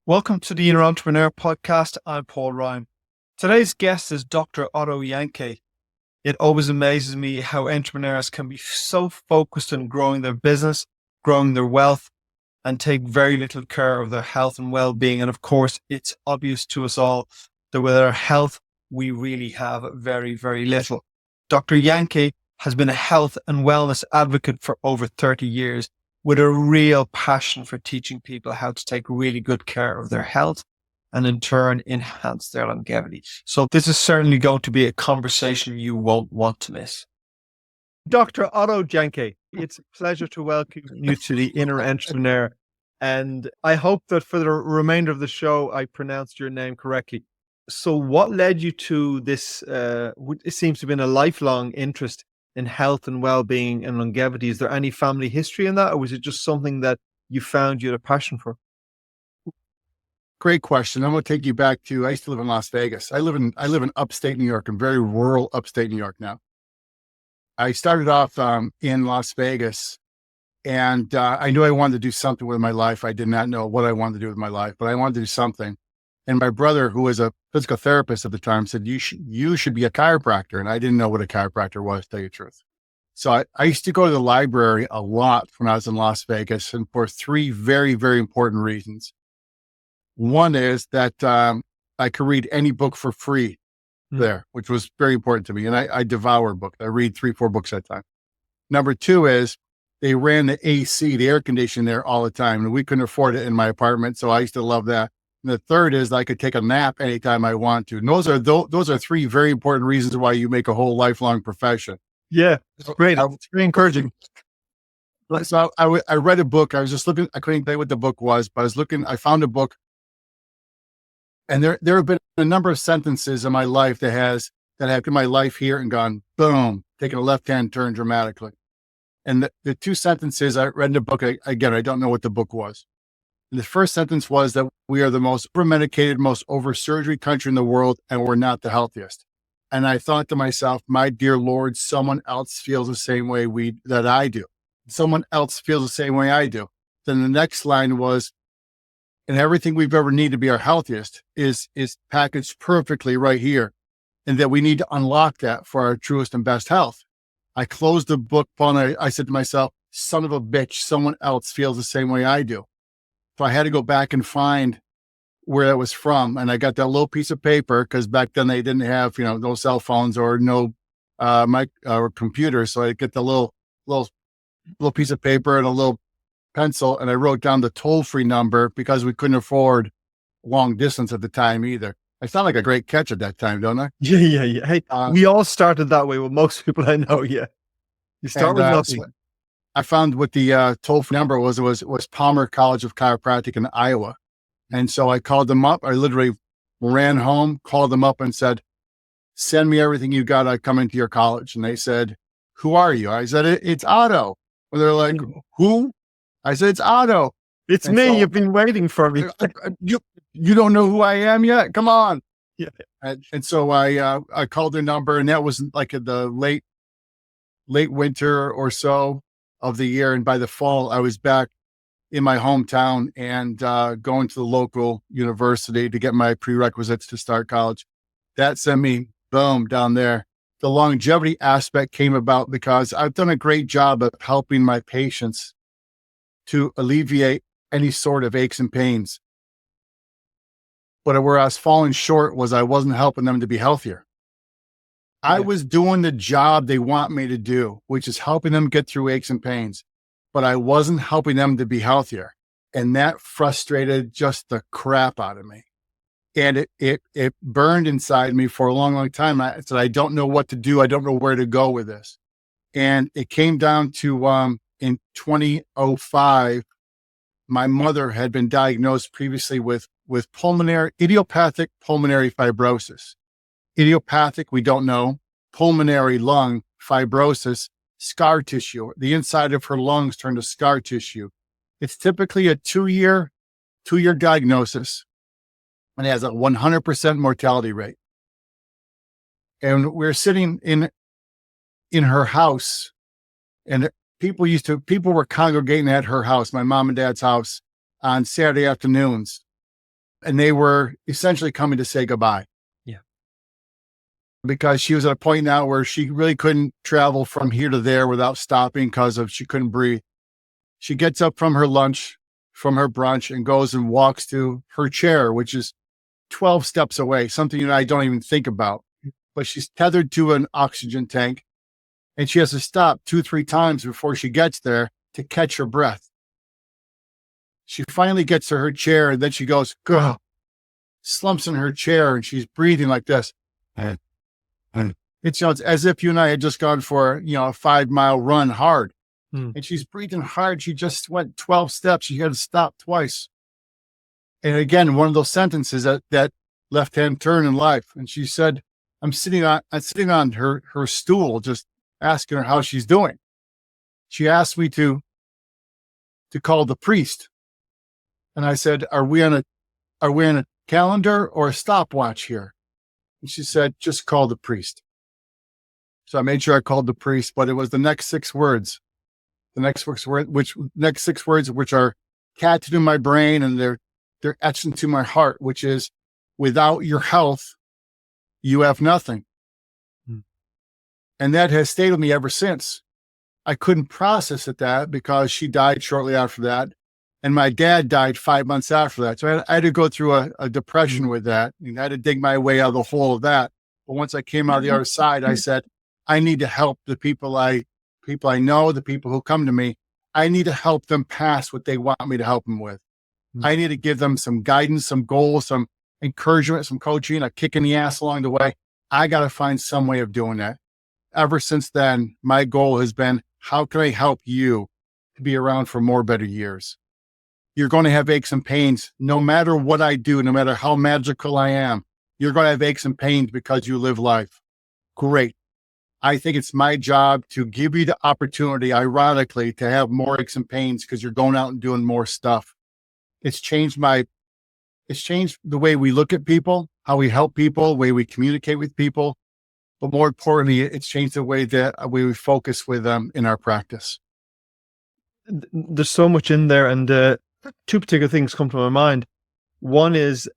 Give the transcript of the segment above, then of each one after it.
Welcome to the Entrepreneurial Podcast. I'm Paul Ryan. Today's guest is Dr. Otto Janke. It always amazes me how entrepreneurs can be so focused on growing their business, growing their wealth, and take very little care of their health and well-being. And of course, it's obvious to us all that with our health, we really have very, very little. Dr. Janke has been a health and wellness advocate for over 30 years with a real passion for teaching people how to take really good care of their health and in turn enhance their longevity. So this is certainly going to be a conversation you won't want to miss. Dr. Otto Janke, it's a pleasure to welcome you to the Inner Entrepreneur. And I hope that for the remainder of the show, I pronounced your name correctly. So what led you to this, it seems to have been a lifelong interest in health and well-being and longevity? Is there any family history in that, or was it just something that you found you had a passion for? Great question. I'm going to take you back to, I used to live in Las Vegas. I live in upstate New York, in very rural upstate New York now. I started off in Las Vegas, and I knew I wanted to do something with my life. I did not know what I wanted to do with my life, but I wanted to do something. And my brother, who was a physical therapist at the time, said, you should be a chiropractor. And I didn't know what a chiropractor was, to tell you the truth. So I used to go to the library a lot when I was in Las Vegas, and for three very, very important reasons. One is that I could read any book for free there, which was very important to me. And I devour books. I read 3-4 books at a time. Number two is they ran the AC, the air conditioning there all the time, and we couldn't afford it in my apartment. So I used to love that. And the third is I could take a nap anytime I want to. And those are three very important reasons why you make a whole lifelong profession. Yeah, it's great. It's very encouraging. So I read a book. I was just looking. I couldn't tell you what the book was, but I was looking. I found a book, and there have been a number of sentences in my life that have in my life here and gone boom, taken a left-hand turn dramatically. And the two sentences I read in the book, again, I don't know what the book was. And the first sentence was that we are the most over-medicated, most over-surgery country in the world, and we're not the healthiest. And I thought to myself, my dear Lord, someone else feels the same way that I do. Someone else feels the same way I do. Then the next line was, and everything we've ever needed to be our healthiest is packaged perfectly right here. And that we need to unlock that for our truest and best health. I closed the book, Paul, and I said to myself, son of a bitch, someone else feels the same way I do. So I had to go back and find where that was from. And I got that little piece of paper, because back then they didn't have, no cell phones or no or computers. So I get the little piece of paper and a little pencil, and I wrote down the toll-free number, because we couldn't afford long distance at the time either. I sound like a great catch at that time, don't I? Yeah. Hey, we all started that way with most people I know. Yeah. You start with nothing. I found what the toll-free number was. It was Palmer College of Chiropractic in Iowa. And so I called them up. I literally ran home, called them up and said, send me everything you got. I come into your college. And they said, who are you? I said, it's Otto. And they're like, who? I said, it's Otto. It's me. So, you've been waiting for me. You don't know who I am yet? Come on. Yeah. And so I called their number, and that was like the late winter or so of the year. And by the fall, I was back in my hometown and going to the local university to get my prerequisites to start college. That sent me, boom, down there. The longevity aspect came about because I've done a great job of helping my patients to alleviate any sort of aches and pains. But where I was falling short was I wasn't helping them to be healthier. Yeah. I was doing the job they want me to do, which is helping them get through aches and pains, but I wasn't helping them to be healthier. And that frustrated just the crap out of me. And it burned inside me for a long, long time. I said, I don't know what to do. I don't know where to go with this. And it came down to, in 2005, my mother had been diagnosed previously with idiopathic pulmonary fibrosis. Idiopathic, we don't know. Pulmonary lung fibrosis, scar tissue. The inside of her lungs turned to scar tissue. It's typically a two-year diagnosis, and it has a 100% mortality rate. And we're sitting in her house, and people were congregating at her house, my mom and dad's house, on Saturday afternoons. and they were essentially coming to say goodbye. Yeah. Because she was at a point now where she really couldn't travel from here to there without stopping because she couldn't breathe. She gets up from her lunch, from her brunch, and goes and walks to her chair, which is 12 steps away, something I don't even think about. But she's tethered to an oxygen tank, and she has to stop 2-3 times before she gets there to catch her breath. She finally gets to her chair, and then she goes, "Gah," slumps in her chair, and she's breathing like this. It's as if you and I had just gone for a 5-mile run hard. And she's breathing hard. She just went 12 steps. She had to stop twice. And again, one of those sentences that left-hand turn in life. And she said, I'm sitting on her stool, just asking her how she's doing. She asked me to call the priest. And I said, are we on a calendar or a stopwatch here? And she said, just call the priest. So I made sure I called the priest, but it was the next 6 words. The next 6 words, which are tattooed in my brain, and they're etched into my heart, which is, without your health, you have nothing. And that has stayed with me ever since. I couldn't process that because she died shortly after that. And my dad died 5 months after that. So I had to go through a depression with that. And I had to dig my way out of the hole of that. But once I came out the other side, I said, I need to help the people I know, the people who come to me. I need to help them pass what they want me to help them with. I need to give them some guidance, some goals, some encouragement, some coaching, a kick in the ass along the way. I got to find some way of doing that. Ever since then, my goal has been, how can I help you to be around for more better years? You're going to have aches and pains no matter what I do, no matter how magical I am. You're going to have aches and pains because you live life. Great. I think it's my job to give you the opportunity, ironically, to have more aches and pains because you're going out and doing more stuff. It's changed the way we look at people, how we help people, the way we communicate with people. But more importantly, it's changed the way that we focus with them in our practice. There's so much in there, and 2 particular things come to my mind. One is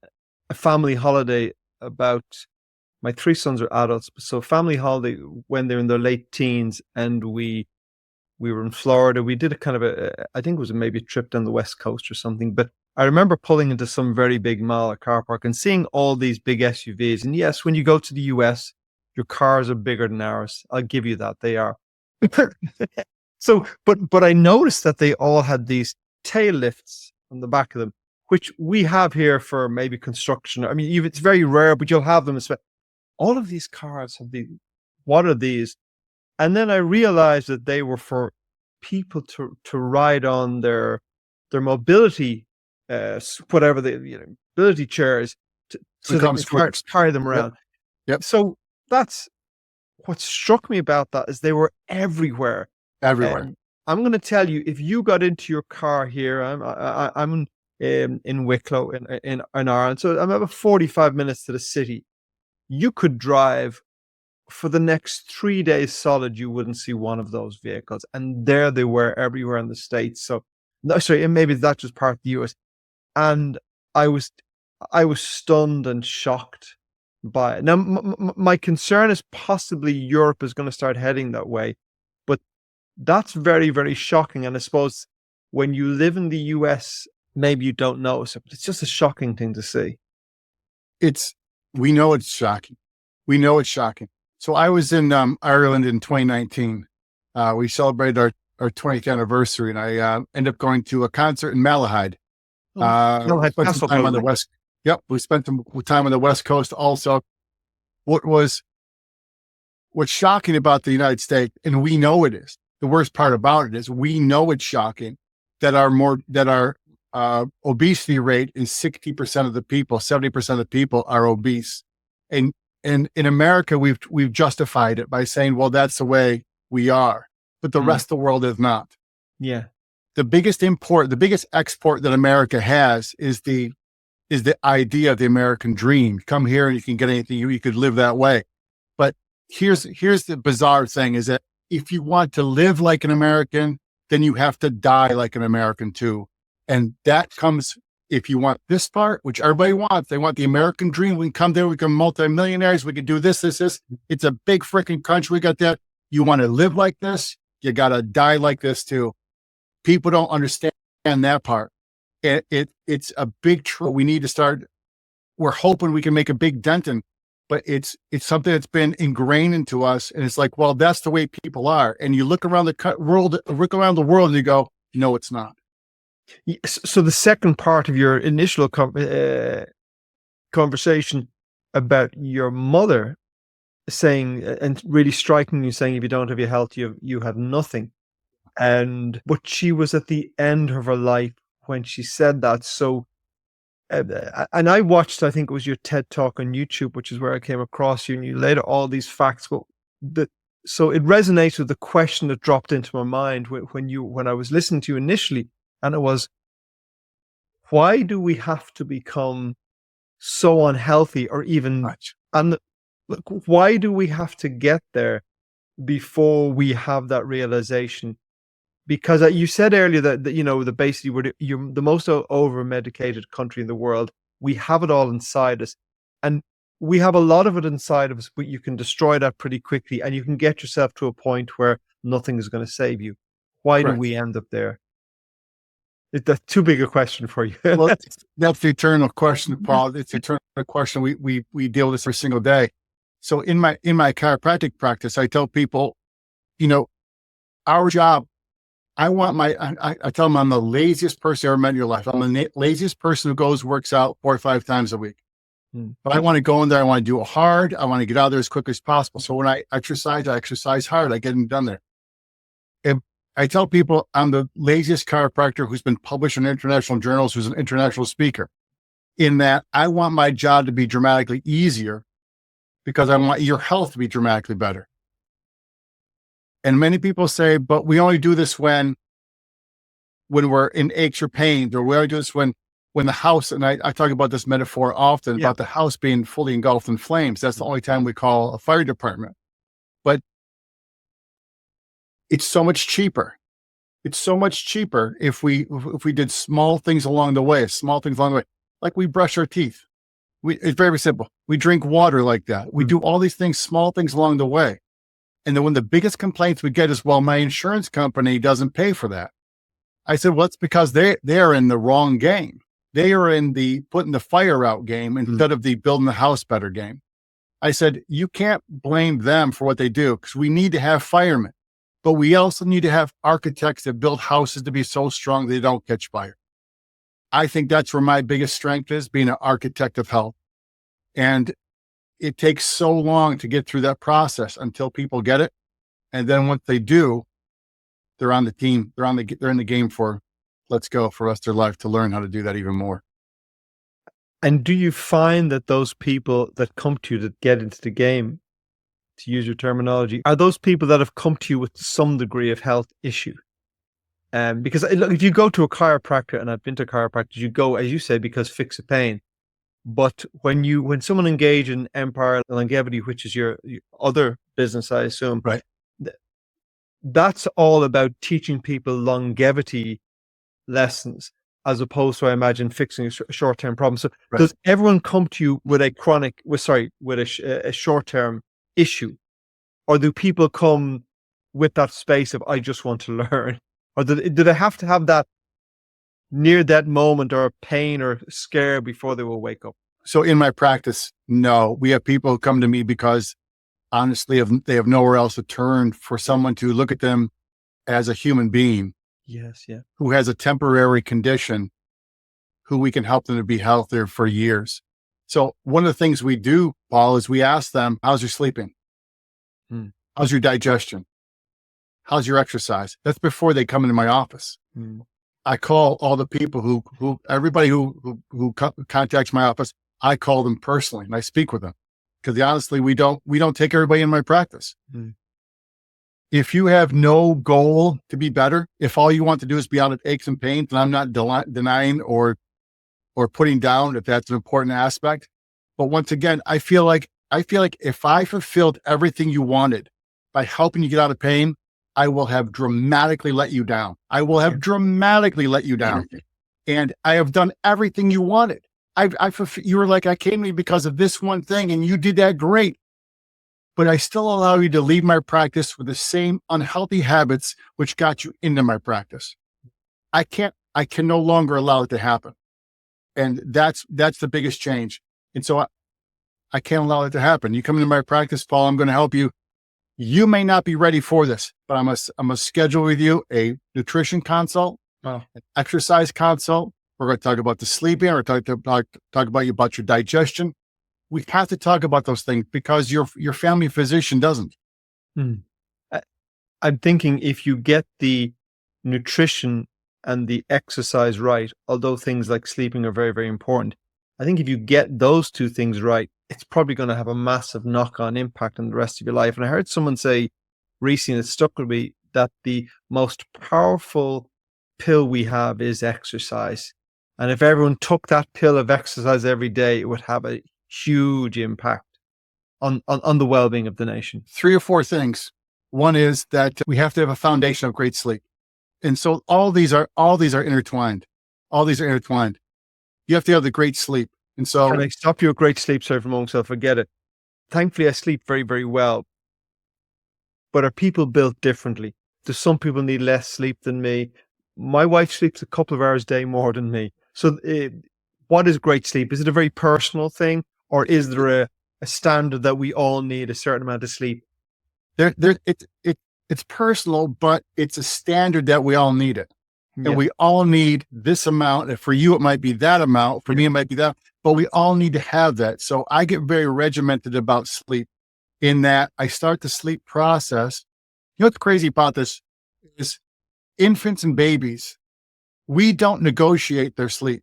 a family holiday. About my 3 sons are adults, so family holiday when they're in their late teens, and we were in Florida. We did a kind of I think it was maybe a trip down the West Coast or something, but I remember pulling into some very big mall or car park and seeing all these big SUVs. And yes, when you go to the US, your cars are bigger than ours. I'll give you that. They are. So, but I noticed that they all had these tail lifts on the back of them, which we have here for maybe construction. I mean, it's very rare, but you'll have them. All of these cars have these. What are these? And then I realized that they were for people to ride on their mobility, whatever mobility chairs, so they can carry them around. Yep. So that's what struck me about that, is they were everywhere. Everywhere. I'm going to tell you, if you got into your car here, I'm in Wicklow in Ireland, so I'm about 45 minutes to the city. You could drive for the next 3 days solid, you wouldn't see one of those vehicles. And there they were everywhere in the States. So, no, sorry, and maybe that's just part of the US. And I was stunned and shocked by it. Now, my concern is possibly Europe is going to start heading that way. But that's very, very shocking. And I suppose when you live in the US, maybe you don't notice it, but it's just a shocking thing to see. We know it's shocking. We know it's shocking. So I was in Ireland in 2019. We celebrated our 20th anniversary, and I ended up going to a concert in Malahide. Spent some time on the West. Yep, we spent some time on the West Coast also. What's shocking about the United States, and we know it is, the worst part about it is we know it's shocking that our obesity rate is 60% of the people, 70% of the people are obese. And in America, we've justified it by saying, well, that's the way we are, but the rest of the world is not. Yeah. The biggest export that America has is the idea of the American dream. Come here and you can get anything, you could live that way. But here's the bizarre thing, is that if you want to live like an American, then you have to die like an American too. And that comes if you want this part, which everybody wants, they want the American dream. We can come there, we can multimillionaires, we can do this. It's a big freaking country. We got that. You want to live like this, you got to die like this too. People don't understand that part. It's a big truth. We need to start. We're hoping we can make a big dent in, but it's something that's been ingrained into us. And it's like, well, that's the way people are. And you look around the world, and you go, no, it's not. So the second part of your initial conversation about your mother saying, and really striking you, saying, if you don't have your health, you have nothing. But she was at the end of her life when she said that. So, and I watched, I think it was your TED Talk on YouTube, which is where I came across you, and you laid out all these facts. But so it resonates with the question that dropped into my mind when I was listening to you initially, and it was, why do we have to become so unhealthy, or even Much. And why do we have to get there before we have that realization? Because you said earlier that basically you're the most over-medicated country in the world. We have it all inside us, and we have a lot of it inside of us, but you can destroy that pretty quickly, and you can get yourself to a point where nothing is going to save you. Why do we end up there? That's too big a question for you. Well, that's the eternal question, Paul. It's the eternal question. We deal with this every single day. So in my chiropractic practice, I tell people, our job, I tell them I'm the laziest person you ever met in your life. I'm the laziest person who works out 4 or 5 times a week. But I want to go in there. I want to do it hard. I want to get out there as quick as possible. So when I exercise hard. I get them done there. And I tell people I'm the laziest chiropractor who's been published in international journals, who's an international speaker, in that I want my job to be dramatically easier because I want your health to be dramatically better. And many people say, but we only do this when we're in aches or pains, or we only do this when the house, and I talk about this metaphor often, about the house being fully engulfed in flames. That's the only time we call a fire department. But it's so much cheaper. It's so much cheaper if we did small things along the way, like we brush our teeth. It's very simple. We drink water like that. We do all these things, small things along the way. And then when the biggest complaints we get is, well, my insurance company doesn't pay for that. I said, well, it's because they're in the wrong game. They are in the putting the fire out game instead of the building the house better game. I said, you can't blame them for what they do, because we need to have firemen, but we also need to have architects that build houses to be so strong they don't catch fire. I think that's where my biggest strength is, being an architect of health. And it takes so long to get through that process until people get it. And then once they do, they're on the team. They're in the game for let's go for the rest of their life to learn how to do that even more. And do you find that those people that come to you, that get into the game, to use your terminology, are those people that have come to you with some degree of health issue? Because look, if you go to a chiropractor, and I've been to chiropractors, you go, as you say, because fix a pain. But when someone engage in Empire Longevity, which is your other business, I assume, right? That's all about teaching people longevity lessons, as opposed to, I imagine, fixing a short-term problem. So does everyone come to you with a short-term issue, or do people come with that space of, I just want to learn, or do they have to have that near that moment or pain or scare before they will wake up? So in my practice, no, we have people who come to me because honestly, they have nowhere else to turn for someone to look at them as a human being. Yes. Yeah. Who has a temporary condition, who we can help them to be healthier for years. So one of the things we do, Paul, is we ask them, how's your sleeping? How's your digestion? How's your exercise? That's before they come into my office. I call all the people everybody who contacts my office, I call them personally and I speak with them, because honestly, we don't take everybody in my practice. If you have no goal to be better, if all you want to do is be out of aches and pains, and I'm not denying or putting down if that's an important aspect. But once again, I feel like if I fulfilled everything you wanted by helping you get out of pain, I will have dramatically let you down. and I have done everything you wanted. You were like, I came to you because of this one thing, and you did that great. But I still allow you to leave my practice with the same unhealthy habits which got you into my practice. I can no longer allow it to happen. And that's the biggest change. And so I can't allow it to happen. You come into my practice, Paul, I'm going to help you. You may not be ready for this, but I'm going to schedule with you a nutrition consult, an exercise consult. We're going to talk about the sleeping. We're going to talk about your digestion. We have to talk about those things because your family physician doesn't. I'm thinking if you get the nutrition and the exercise right, although things like sleeping are very, very important, I think if you get those two things right, it's probably going to have a massive knock-on impact on the rest of your life. And I heard someone say recently, it stuck with me, that the most powerful pill we have is exercise. And if everyone took that pill of exercise every day, it would have a huge impact on the well-being of the nation. 3 or 4 things. One is that we have to have a foundation of great sleep. And so all these are intertwined. All these are intertwined. You have to have the great sleep. And so can I stop you at great sleep? Sorry for a moment, so I'll forget it. Thankfully, I sleep very, very well. But are people built differently? Do some people need less sleep than me? My wife sleeps a couple of hours a day more than me. So what is great sleep? Is it a very personal thing, or is there a standard that we all need a certain amount of sleep? It's personal, but it's a standard that we all need it. And we all need this amount. And for you, it might be that amount. For me, it might be that, but we all need to have that. So I get very regimented about sleep in that I start the sleep process. You know what's crazy about this is infants and babies, we don't negotiate their sleep.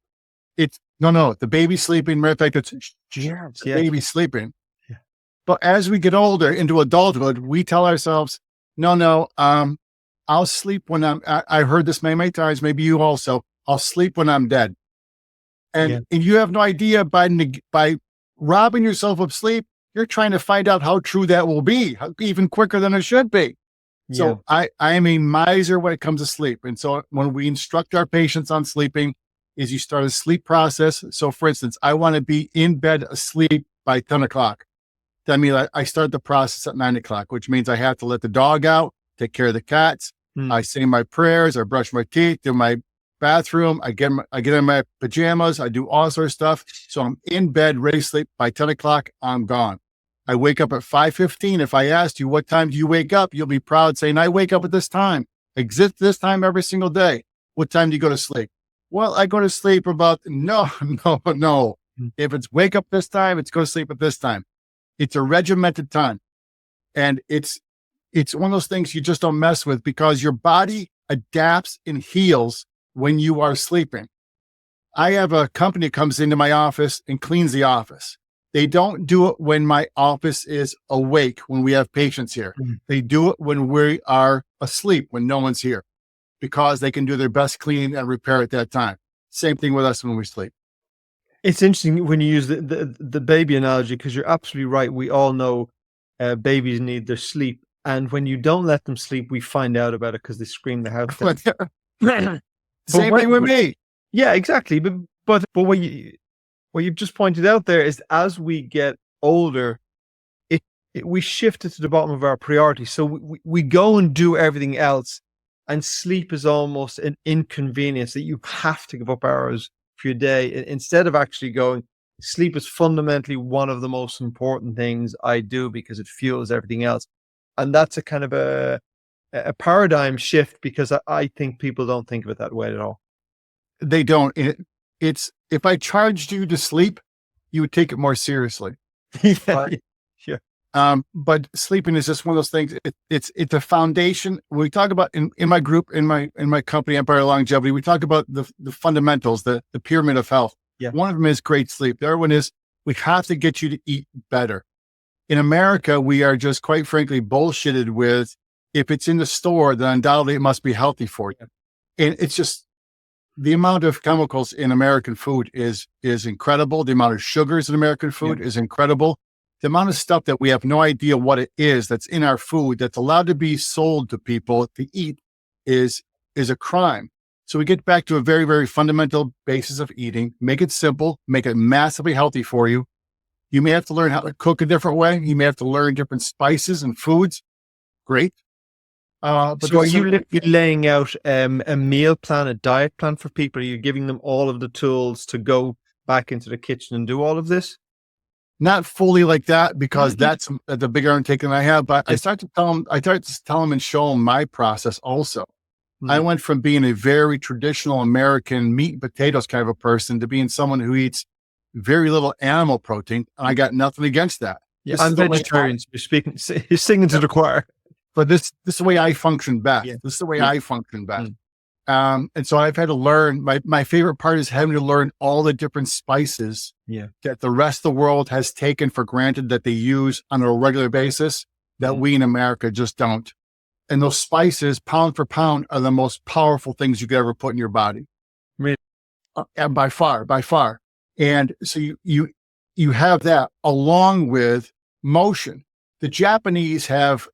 It's no, the baby's sleeping. Matter of fact, it's the baby's sleeping. Yeah. But as we get older into adulthood, we tell ourselves, no, I'll sleep when I've heard this many times, maybe you also, I'll sleep when I'm dead. And you have no idea by robbing yourself of sleep, you're trying to find out how true that will be, even quicker than it should be. So I am a miser when it comes to sleep. And so when we instruct our patients on sleeping, is you start a sleep process. So for instance, I want to be in bed asleep by 10 o'clock. That means I start the process at 9 o'clock, which means I have to let the dog out, take care of the cats. I say my prayers, I brush my teeth, do my bathroom, I get in my pajamas, I do all sorts of stuff. So I'm in bed, ready to sleep. By 10 o'clock, I'm gone. I wake up at 5:15. If I asked you, what time do you wake up? You'll be proud saying, I wake up at this time. Exist this time every single day. What time do you go to sleep? Well, I go to sleep about, no. If it's wake up this time, it's go to sleep at this time. It's a regimented time. And it's one of those things you just don't mess with because your body adapts and heals when you are sleeping. I have a company that comes into my office and cleans the office. They don't do it when my office is awake, when we have patients here. They do it when we are asleep, when no one's here, because they can do their best cleaning and repair at that time. Same thing with us when we sleep. It's interesting when you use the baby analogy, because you're absolutely right. We all know babies need their sleep. And when you don't let them sleep, we find out about it because they scream the house down. Same thing with me. Yeah, exactly. But what you've just pointed out there is as we get older, we shift it to the bottom of our priority. So we go and do everything else, and sleep is almost an inconvenience that you have to give up hours for your day instead of actually going, sleep is fundamentally one of the most important things I do because it fuels everything else. And that's a kind of a paradigm shift because I think people don't think of it that way at all. They don't. It's if I charged you to sleep, you would take it more seriously. But sleeping is just one of those things. It's a foundation. We talk about in my group, in my company, Empire Longevity, we talk about the fundamentals, the pyramid of health. Yeah. One of them is great sleep. The other one is we have to get you to eat better. In America, we are just quite frankly bullshitted with if it's in the store, then undoubtedly it must be healthy for you. And it's just the amount of chemicals in American food is incredible. The amount of sugars in American food is incredible. The amount of stuff that we have no idea what it is that's in our food that's allowed to be sold to people to eat is a crime. So we get back to a very, very fundamental basis of eating, make it simple, make it massively healthy for you. You may have to learn how to cook a different way. You may have to learn different spices and foods. Great. But So are you laying out a meal plan, a diet plan for people? Are you giving them all of the tools to go back into the kitchen and do all of this? not fully like that, because that's the bigger undertaking I have. But I start to tell them and show them my process also. I went from being a very traditional American meat and potatoes kind of a person to being someone who eats very little animal protein. And I got nothing against that. Yeah, I'm vegetarian. You're singing to the choir. But this is the way I function best. Yeah. This is the way I function best. And so I've had to learn, my favorite part is having to learn all the different spices that the rest of the world has taken for granted that they use on a regular basis that we in America just don't. And those spices, pound for pound, are the most powerful things you could ever put in your body. Really? And by far. And so you have that along with motion. The Japanese have,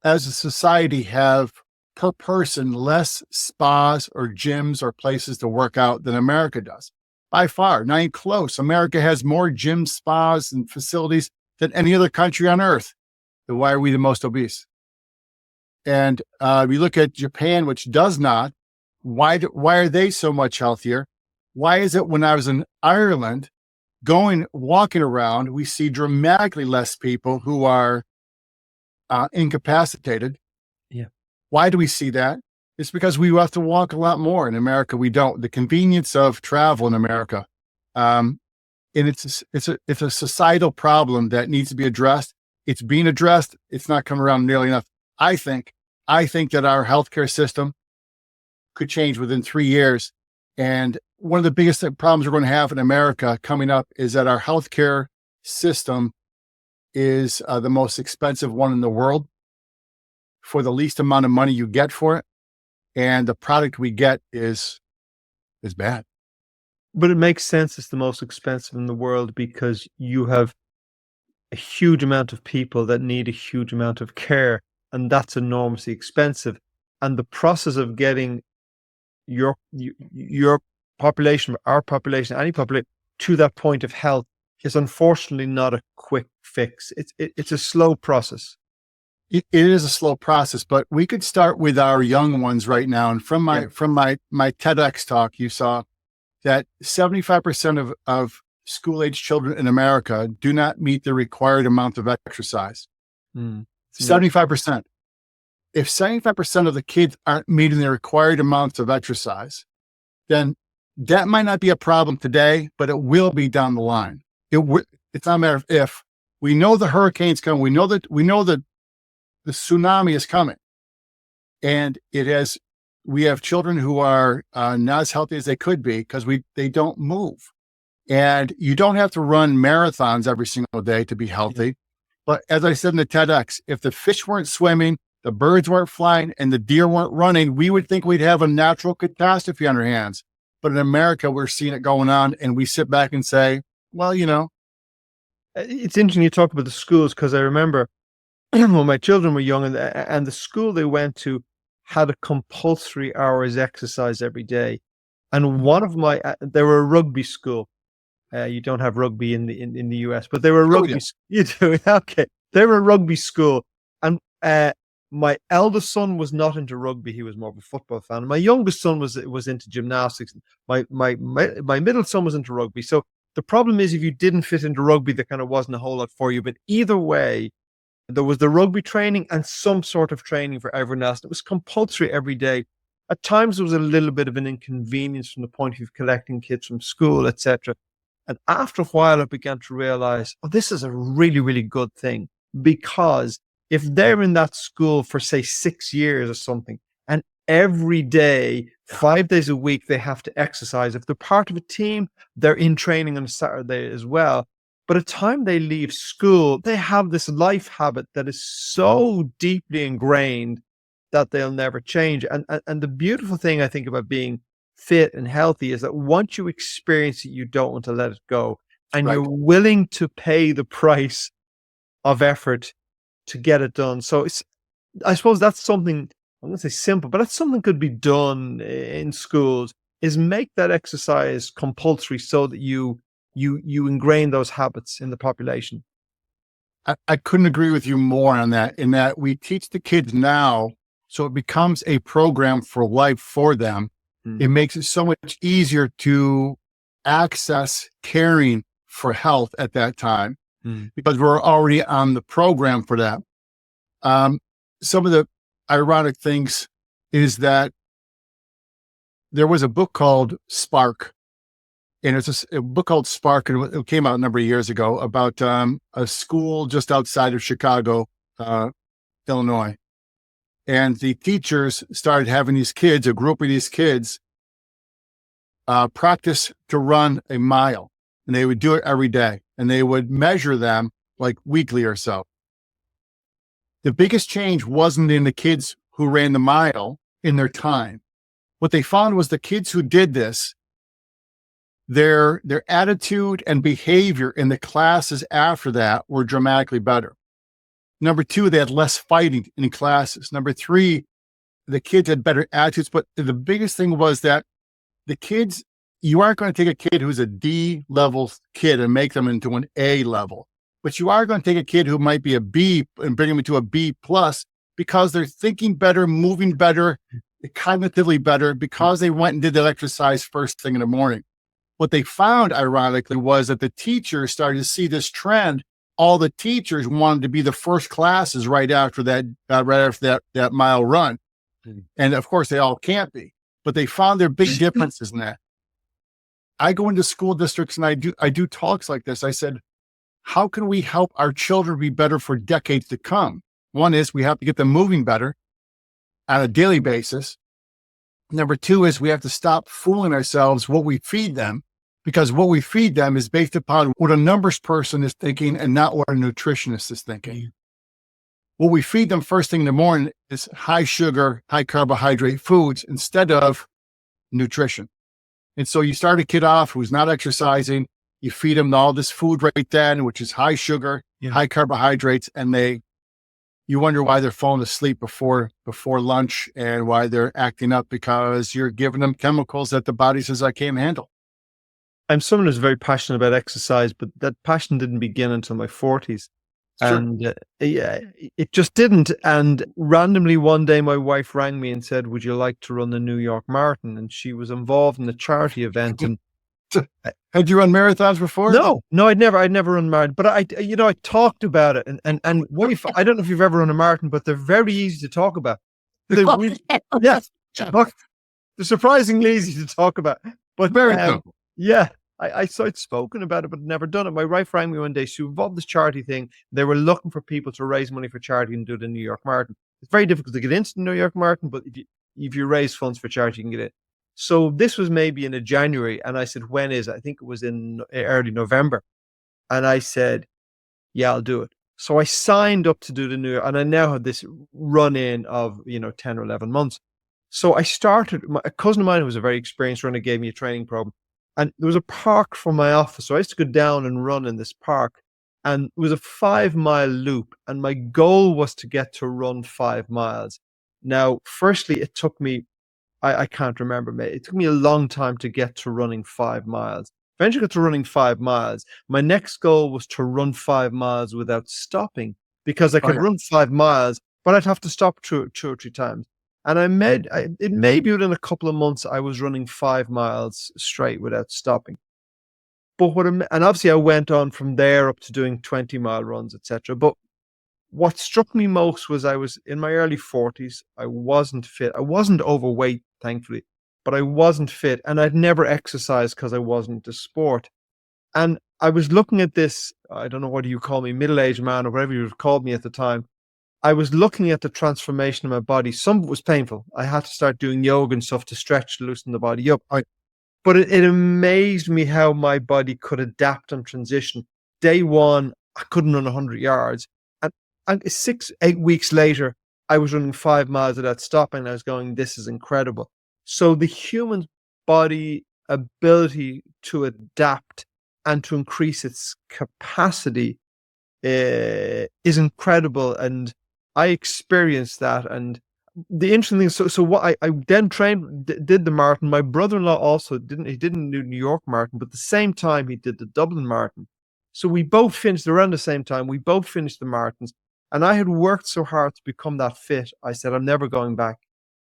as a society, have per person less spas or gyms or places to work out than America does. By far, not even close. America has more gyms, spas, and facilities than any other country on earth. Then why are we the most obese? And we look at Japan, which does not. Why are they so much healthier? Why is it when I was in Ireland, walking around, we see dramatically less people who are incapacitated? Yeah. Why do we see that? It's because we have to walk a lot more. In America, we don't. The convenience of travel in America, and it's a societal problem that needs to be addressed. It's being addressed. It's not coming around nearly enough. I think that our healthcare system could change within 3 years. And one of the biggest problems we're going to have in America coming up is that our healthcare system is the most expensive one in the world for the least amount of money you get for it. And the product we get is bad. But it makes sense it's the most expensive in the world because you have a huge amount of people that need a huge amount of care, and that's enormously expensive. And the process of getting your population, our population, any population, to that point of health is unfortunately not a quick fix. It's a slow process. It is a slow process, but we could start with our young ones right now. And from my TEDx talk, you saw that 75% of school-age children in America do not meet the required amount of exercise. 75%. If 75% of the kids aren't meeting the required amounts of exercise, then that might not be a problem today, but it will be down the line. It's not a matter of if. We know the hurricane's coming. We know that the tsunami is coming, and we have children who are not as healthy as they could be because they don't move. And you don't have to run marathons every single day to be healthy. But as I said in the TEDx, if the fish weren't swimming, the birds weren't flying, and the deer weren't running, we would think we'd have a natural catastrophe on our hands. But in America, we're seeing it going on, and we sit back and say, well, It's interesting you talk about the schools, because I remember when my children were young and the school they went to had a compulsory hours exercise every day. And one of they were a rugby school. You don't have rugby in the US, but they were a rugby. You do, okay. They were a rugby school, and my eldest son was not into rugby. He was more of a football fan. My youngest son was into gymnastics. My middle son was into rugby. So the problem is, if you didn't fit into rugby, there kind of wasn't a whole lot for you. But either way, there was the rugby training and some sort of training for everyone else. It was compulsory every day. At times, there was a little bit of an inconvenience from the point of view of collecting kids from school, etc. And after a while, I began to realize, this is a really, really good thing, because if they're in that school for, say, 6 years or something, and every day, 5 days a week, they have to exercise. If they're part of a team, they're in training on a Saturday as well. By the time they leave school, they have this life habit that is so deeply ingrained that they'll never change. And the beautiful thing, I think, about being fit and healthy is that once you experience it, you don't want to let it go. And you're willing to pay the price of effort to get it done. So I suppose that's something I'm going to say simple, but that's something could be done in schools, is make that exercise compulsory so that you ingrain those habits in the population. I couldn't agree with you more on that, in that we teach the kids now so it becomes a program for life for them. It makes it so much easier to access caring for health at that time because we're already on the program for that. Some of the ironic things is that there was a book called Spark, and it's a book called Spark, and it came out a number of years ago about a school just outside of Chicago, Illinois. And the teachers started having these kids, a group of these kids, practice to run a mile. And they would do it every day. And they would measure them like weekly or so. The biggest change wasn't in the kids who ran the mile in their time. What they found was the kids who did this, their attitude and behavior in the classes after that were dramatically better. Number two, they had less fighting in classes. Number three, the kids had better attitudes. But the biggest thing was that the kids, you aren't going to take a kid who's a D level kid and make them into an A level, but you are going to take a kid who might be a B and bring them into a B plus because they're thinking better, moving better, cognitively better because they went and did that exercise first thing in the morning. What they found, ironically, was that the teachers started to see this trend. All the teachers wanted to be the first classes right after that mile run. And of course they all can't be, but they found their big differences in that. I go into school districts and I do talks like this. I said, how can we help our children be better for decades to come? One is we have to get them moving better on a daily basis. Number two is we have to stop fooling ourselves what we feed them, because what we feed them is based upon what a numbers person is thinking and not what a nutritionist is thinking. What we feed them first thing in the morning is high sugar, high carbohydrate foods instead of nutrition. And so you start a kid off who's not exercising, you feed them all this food right then, which is high sugar, high carbohydrates, and you wonder why they're falling asleep before lunch and why they're acting up, because you're giving them chemicals that the body says, I can't handle. I'm someone who's very passionate about exercise, but that passion didn't begin until my 40s. Sure. And it just didn't. And randomly one day, my wife rang me and said, would you like to run the New York Marathon? And she was involved in a charity event. And had you run marathons before? No, I'd never run a marathon, but I talked about it. And I don't know if you've ever run a marathon, but they're very easy to talk about. They're surprisingly easy to talk about, but very simple. Yeah. I'd spoken about it, but never done it. My wife rang me one day. She involved this charity thing. They were looking for people to raise money for charity and do the New York Marathon. It's very difficult to get into the New York Marathon, but if you raise funds for charity, you can get in. So this was maybe in January. And I said, when is it? I think it was in early November. And I said, yeah, I'll do it. So I signed up to do the New York, and I now have this run in of, 10 or 11 months. So I started, a cousin of mine who was a very experienced runner gave me a training program. And there was a park from my office. So I used to go down and run in this park. And it was a 5-mile loop. And my goal was to get to run 5 miles. Now, firstly, it took me, I can't remember, it took me a long time to get to running 5 miles. Eventually got to running 5 miles. My next goal was to run 5 miles without stopping, because I could run 5 miles, but I'd have to stop 2 or 3 times. And it may be within a couple of months, I was running 5 miles straight without stopping. But and obviously I went on from there up to doing 20-mile runs, etc. But what struck me most was I was in my early 40s. I wasn't fit. I wasn't overweight, thankfully, but I wasn't fit. And I'd never exercised because I wasn't a sport. And I was looking at this, I don't know what you call me, middle-aged man or whatever you called me at the time. I was looking at the transformation of my body. Some of it was painful. I had to start doing yoga and stuff to stretch, to loosen the body up. But it amazed me how my body could adapt and transition. Day one, I couldn't run 100 yards. And 6-8 weeks later, I was running 5 miles without stopping. I was going, this is incredible. So the human body ability to adapt and to increase its capacity is incredible. And I experienced that, and the interesting thing, so what I then trained, did the marathon. My brother-in-law also didn't, he didn't do New York Marathon, but at the same time he did the Dublin Marathon. So we both finished around the same time. We both finished the marathons. And I had worked so hard to become that fit. I said, I'm never going back.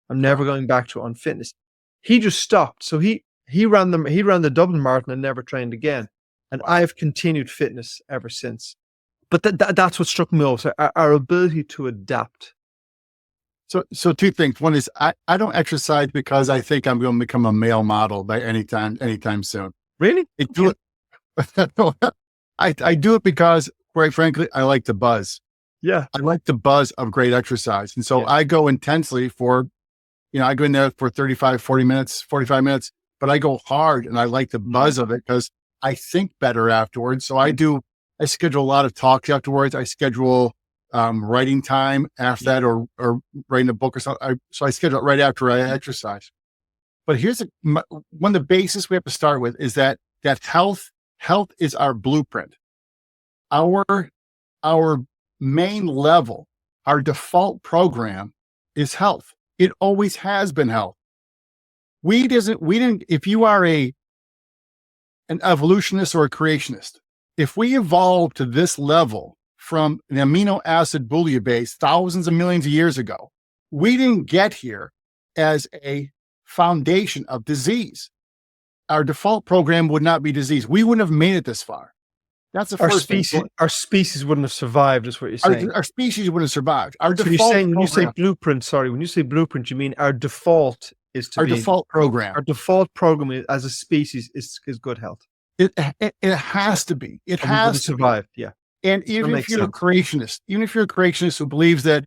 I'm never going back to unfitness. He just stopped. So he ran the Dublin Marathon and never trained again. And I have continued fitness ever since. But that's what struck me most, our ability to adapt. So two things. One is I don't exercise because I think I'm going to become a male model by anytime soon. Really? I do it. I do it because, quite frankly, I like the buzz. Yeah. I like the buzz of great exercise. And so I go intensely for, I go in there for 35, 40 minutes, 45 minutes, but I go hard and I like the buzz of it because I think better afterwards. So I schedule a lot of talks afterwards. I schedule writing time after that, or writing a book or something. So I schedule it right after I exercise. But here's one of the bases we have to start with is that health is our blueprint. Our main level, our default program is health. It always has been health. We didn't, if you are an evolutionist or a creationist, if we evolved to this level from an amino acid bouillabaisse thousands of millions of years ago, we didn't get here as a foundation of disease. Our default program would not be disease. We wouldn't have made it this far. That's the first thing. Our species wouldn't have survived, is what you're saying. Our species wouldn't have survived. Our so default you're saying, when program, you say blueprint, when you say blueprint, you mean our default is to our be, default program. Our default program as a species is good health. It has to be. It has to survive. Yeah. And even if you're a creationist who believes that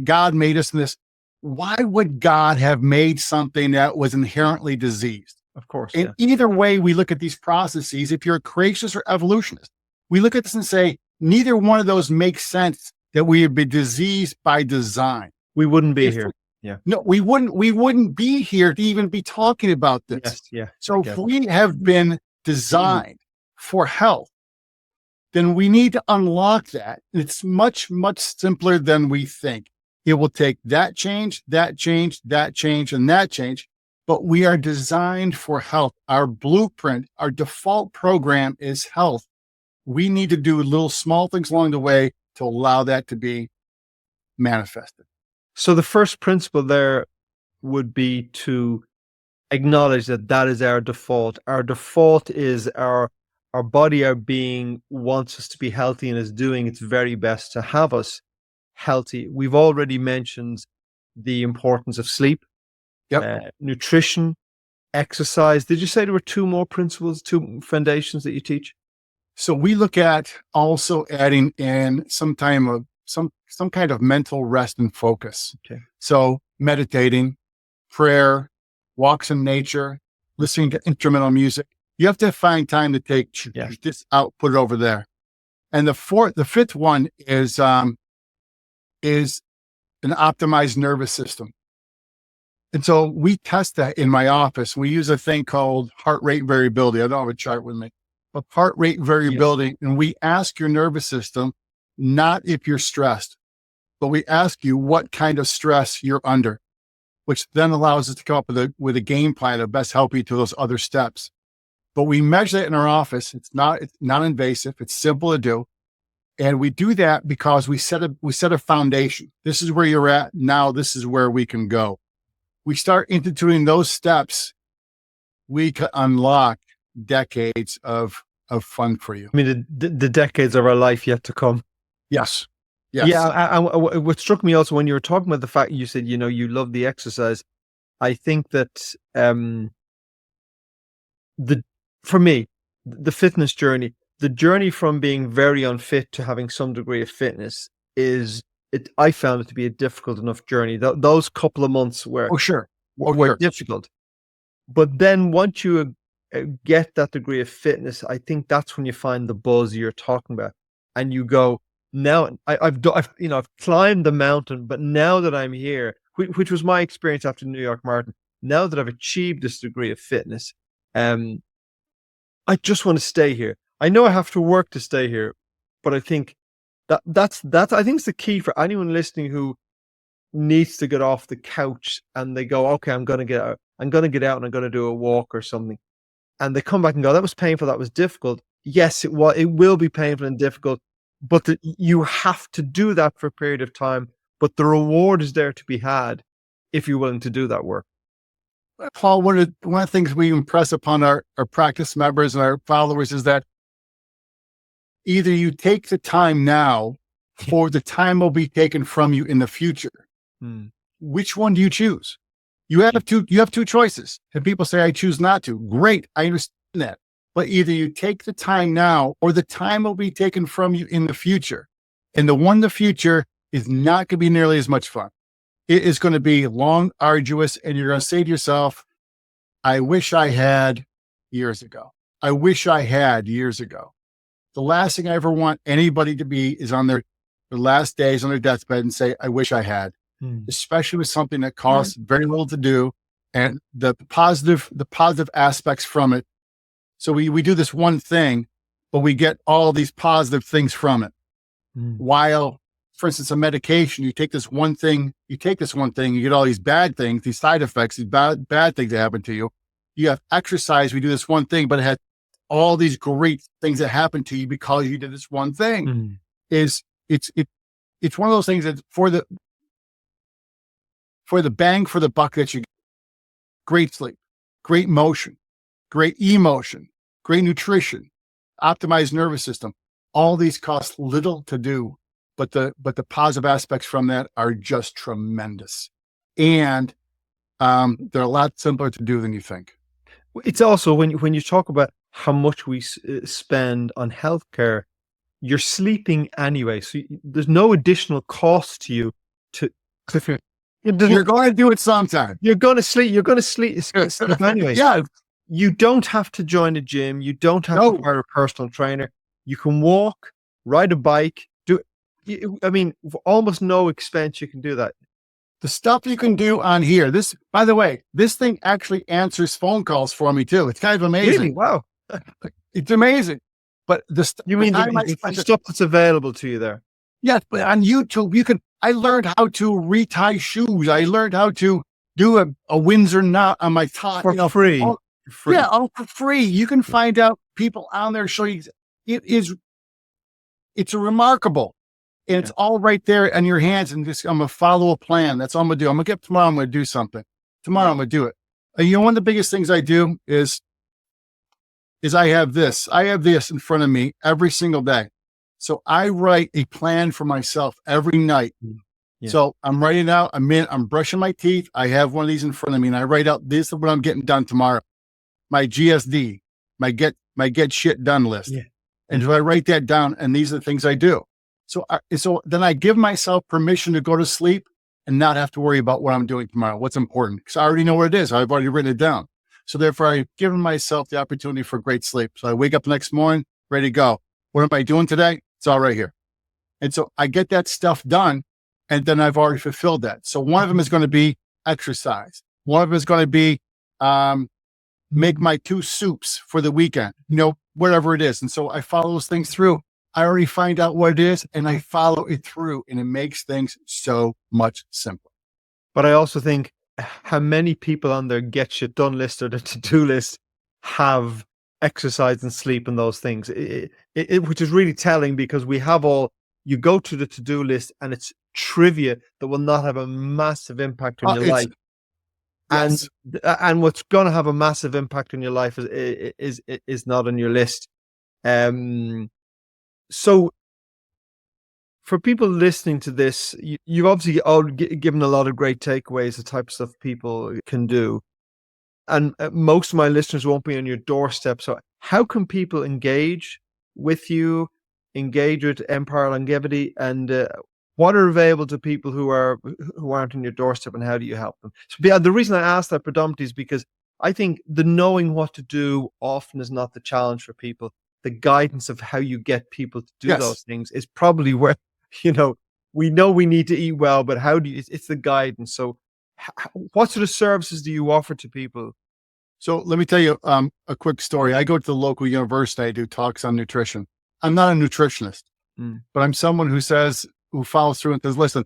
God made us in this, why would God have made something that was inherently diseased? Of course. And either way we look at these processes, if you're a creationist or evolutionist, we look at this and say, neither one of those makes sense that we would be diseased by design. We wouldn't be here. Yeah. No, we wouldn't be here to even be talking about this. Yes. Yeah. So if we have been designed for health, then we need to unlock that. It's much, much simpler than we think. It will take that change, and that change, but we are designed for health. Our blueprint, our default program is health. We need to do little small things along the way to allow that to be manifested. So the first principle there would be to acknowledge that is our default. Our default is our body, our being wants us to be healthy and is doing its very best to have us healthy. We've already mentioned the importance of sleep, nutrition, exercise. Did you say there were two more principles, two foundations that you teach? So we look at also adding in some kind of mental rest and focus. Okay. So meditating, prayer, walks in nature, listening to instrumental music. You have to find time to take this out, put it over there. And the fifth one is an optimized nervous system. And so we test that in my office. We use a thing called heart rate variability. I don't have a chart with me, but heart rate variability. Yes. And we ask your nervous system, not if you're stressed, but we ask you what kind of stress you're under, which then allows us to come up with a game plan to best help you to those other steps. But we measure that in our office. It's not invasive. It's simple to do. And we do that because we set a foundation. This is where you're at. Now this is where we can go. We start instituting those steps. We can unlock decades of fun for you. I mean, the decades of our life yet to come. Yes. Yes. Yeah. What struck me also when you were talking about the fact you said, you love the exercise. I think that, for me, the fitness journey, the journey from being very unfit to having some degree of fitness I found it to be a difficult enough journey. Those couple of months were difficult. But then once you get that degree of fitness, I think that's when you find the buzz you're talking about, and you go, now I've climbed the mountain, but now that I'm here, which was my experience after the New York Marathon, now that I've achieved this degree of fitness, I just want to stay here. I know I have to work to stay here, but I think that's I think it's the key for anyone listening who needs to get off the couch and they go, okay, I'm going to get out. I'm going to get out and I'm going to do a walk or something. And they come back and go, that was painful. That was difficult. Yes, it will be painful and difficult, but you have to do that for a period of time. But the reward is there to be had if you're willing to do that work. Paul, one of the things we impress upon our practice members and our followers is that either you take the time now or the time will be taken from you in the future. Which one do you choose? You have two choices. And people say, I choose not to. Great. I understand that. But either you take the time now or the time will be taken from you in the future. And the one in the future is not going to be nearly as much fun. It is going to be long, arduous, and you're going to say to yourself, I wish I had years ago. I wish I had years ago. The last thing I ever want anybody to be is on their last days on their deathbed and say, I wish I had, especially with something that costs very little to do and the positive aspects from it. So we do this one thing, but we get all these positive things from it. While, for instance, a medication, you take this one thing, you get all these bad things, these side effects, these bad things that happen to you. You have exercise, we do this one thing, but it has all these great things that happen to you because you did this one thing. It's one of those things that for the bang for the buck that you get, great sleep, great motion, great emotion, great nutrition, optimized nervous system. All these cost little to do, but the positive aspects from that are just tremendous. And they're a lot simpler to do than you think. It's also when you talk about how much we spend on healthcare, you're sleeping anyway. So there's no additional cost to you to Cliff. You're going to do it sometime. You're going to sleep. You're going to sleep anyway. Yeah. You don't have to join a gym. You don't have to hire a personal trainer. You can walk, ride a bike, for almost no expense, you can do that. The stuff you can do on here. This, by the way, this thing actually answers phone calls for me too. It's kind of amazing. Really? Wow. It's amazing. But the stuff that's available to you there? Yes, but on YouTube, I learned how to retie shoes. I learned how to do a Windsor knot on my top. For free. Yeah, all for free. You can find out people on there showing it's remarkable. And it's all right there in your hands. And I'm going to follow a plan. That's all I'm going to do. Tomorrow I'm going to do something. Tomorrow I'm going to do it. One of the biggest things I do is I have this in front of me every single day. So I write a plan for myself every night. Yeah. So I'm writing out, I'm brushing my teeth. I have one of these in front of me and I write out, this is what I'm getting done tomorrow. My GSD, my get shit done list. Yeah. And so I write that down and these are the things I do. So then I give myself permission to go to sleep and not have to worry about what I'm doing tomorrow, what's important, because I already know what it is. I've already written it down. So therefore, I've given myself the opportunity for great sleep. So I wake up the next morning, ready to go. What am I doing today? It's all right here. And so I get that stuff done, and then I've already fulfilled that. So one of them is going to be exercise. One of them is going to be make my 2 soups for the weekend, whatever it is. And so I follow those things through. I already find out what it is and I follow it through, and it makes things so much simpler. But I also think how many people on their get shit done list or the to-do list have exercise and sleep and those things, which is really telling, because you go to the to-do list and it's trivia that will not have a massive impact on your life. Yes. And what's going to have a massive impact on your life is not on your list. So for people listening to this, you've obviously given a lot of great takeaways, the type of stuff people can do. And most of my listeners won't be on your doorstep. So how can people engage with you, engage with Empire Longevity, and what are available to people who aren't on your doorstep, and how do you help them? So the reason I ask that predominantly is because I think the knowing what to do often is not the challenge for people. The guidance of how you get people to do those things is probably where, we know we need to eat well, but it's the guidance. So what sort of services do you offer to people? So let me tell you a quick story. I go to the local university. I do talks on nutrition. I'm not a nutritionist, but I'm someone who follows through and says, listen,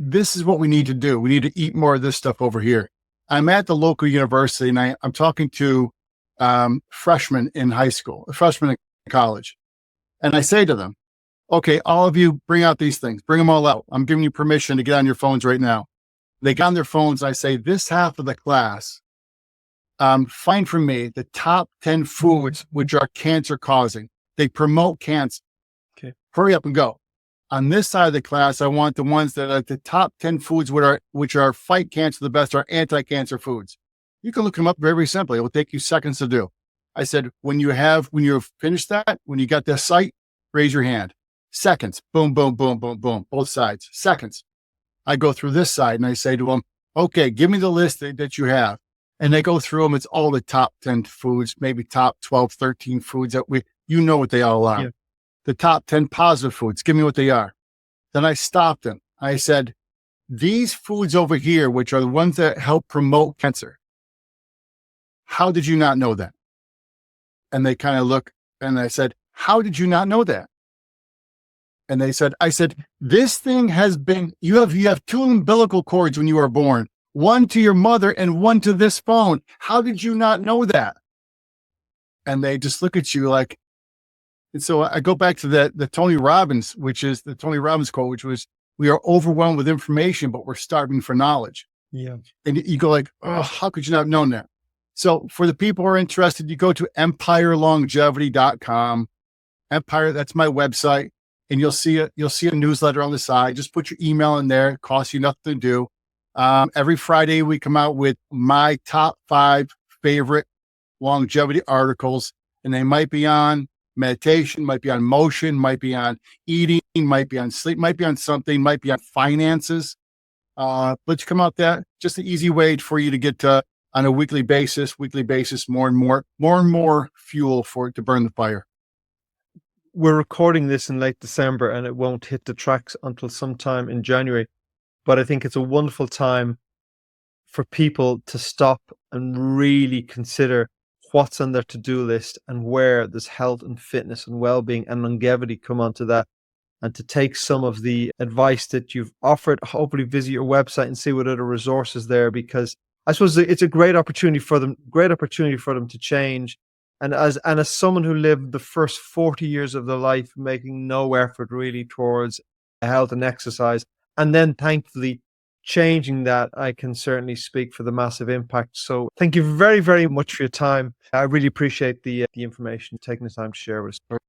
this is what we need to do. We need to eat more of this stuff over here. I'm at the local university and I'm talking to freshmen in high school, freshmen in college. And I say to them, okay, all of you bring out these things, bring them all out. I'm giving you permission to get on your phones right now. They get on their phones. I say, this half of the class, find for me the top 10 foods which are cancer causing. They promote cancer. Okay. Hurry up and go. On this side of the class, I want the ones that are the top 10 foods which are fight cancer the best, are anti-cancer foods. You can look them up very simply. It will take you seconds to do. I said, when you've finished that, when you got this site, raise your hand. Seconds. Boom, boom, boom, boom, boom. Both sides. Seconds. I go through this side and I say to them, okay, give me the list that you have. And they go through them. It's all the top 10 foods, maybe top 12, 13 foods that you know what they all are. Yeah. The top 10 positive foods. Give me what they are. Then I stopped them. I said, these foods over here, which are the ones that help promote cancer, how did you not know that? And they kind of look, and I said, how did you not know that? And they said, I said, this thing has been, you have two umbilical cords when you were born, one to your mother and one to this phone. How did you not know that? And they just look at you like, and so I go back to the Tony Robbins, which is the Tony Robbins quote, which was, we are overwhelmed with information, but we're starving for knowledge. Yeah. And you go like, oh, how could you not have known that? So for the people who are interested, you go to empirelongevity.com. Empire, that's my website. And you'll see a newsletter on the side. Just put your email in there. It costs you nothing to do. Every Friday, we come out with my top 5 favorite longevity articles, and they might be on meditation, might be on motion, might be on eating, might be on sleep, might be on something, might be on finances. Let's come out there. Just an easy way for you to get to, on a weekly basis, more and more fuel to burn the fire. We're recording this in late December and it won't hit the tracks until sometime in January. But I think it's a wonderful time for people to stop and really consider what's on their to-do list and where there's health and fitness and well-being and longevity come onto that, and to take some of the advice that you've offered. Hopefully visit your website and see what other resources there, because I suppose it's a great opportunity for them to change. And as someone who lived the first 40 years of their life making no effort really towards health and exercise, and then thankfully changing that, I can certainly speak for the massive impact. So thank you very, very much for your time. I really appreciate the information, taking the time to share with us.